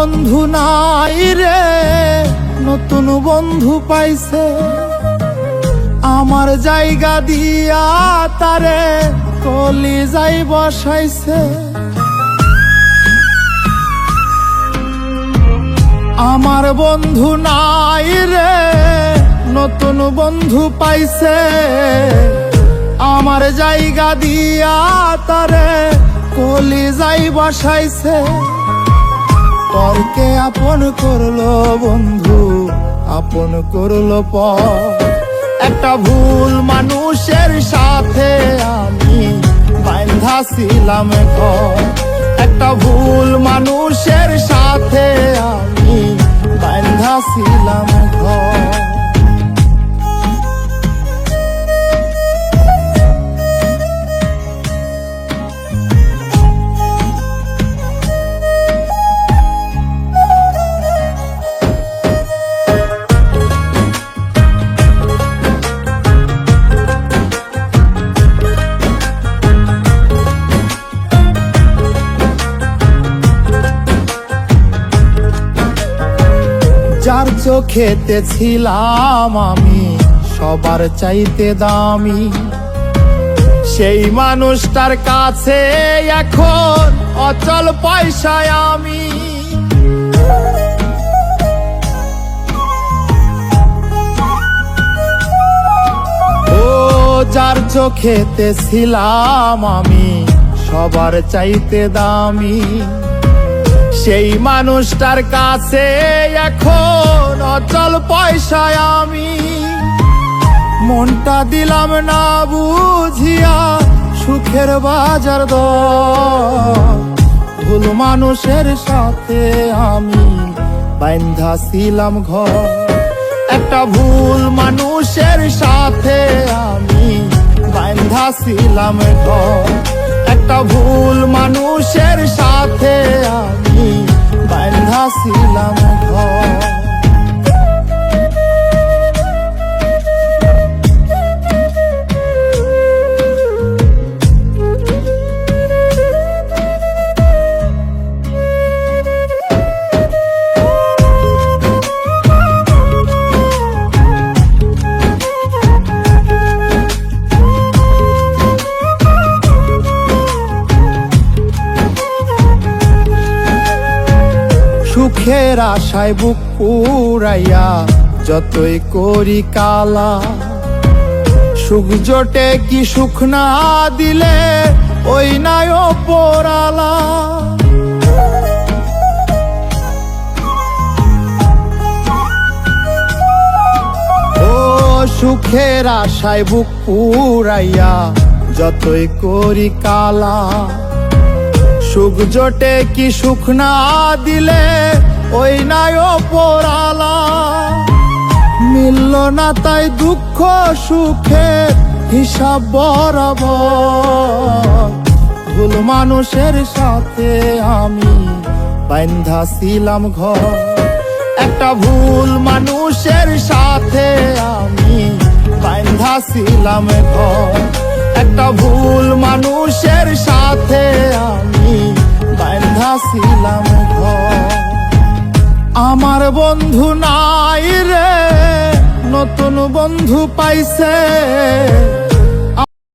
বন্ধু নাই রে, নতুন বন্ধু পাইছে। আমার জায়গা দিয়া তারে কলিজায় বসাইছে। আমার বন্ধু নাই রে, নতুন বন্ধু পাইছে। আমার জায়গা দিয়া তারে কলিজায় বসাইছে। পরকে আপন করলো বন্ধু, আপন করলো পর। একটা ভুল মানুষের সাথে আমি বাঁধা ছিলাম ঘর। একটা ভুল মানুষের সাথে আমি বাঁধা ছিলাম ঘর। যার চোখেতে ছিলাম আমি সবার চাইতে দামি, সেই মানুষটার কাছে এখন অচল পয়সায় আমি। ও যার চোখেতে ছিলাম আমি সবার চাইতে দামি, সেই মানুষটার কাছে এখন অচল পয়সায় আমি। মনটা দিলাম না বুঝিয়া সুখের বাজার দর। ভুল মানুষের সাথে আমি বাঁধা ছিলাম ঘর। একটা ভুল মানুষের সাথে আমি বাঁধা ছিলাম ঘর। একটা ভুল মানুষের সাথে আমি বাঁধা ছিলাম ঘর। সুখের আশায় বুক পুরাইয়া যতই করি কালা, সুখ জোটে কি সুখ না দিলে ওই নাই ওপরালা। ও সুখের আশায় বুক পুরাইয়া যতই করি কালা, সুখ জোটে কি সুখ না দিলে ওই নাই ওপরালা। মিলল না তাই দুঃখ সুখের হিসাব বরাবর। ভুল মানুষের সাথে আমি বাঁধা ছিলাম ঘর। একটা ভুল মানুষের সাথে আমি বাঁধা ছিলাম ঘর। একটা ভুল মানুষের সাথে আমি বাঁধা ছিলাম ঘর। আমার বন্ধু নাই রে, নতুন বন্ধু পাইছে।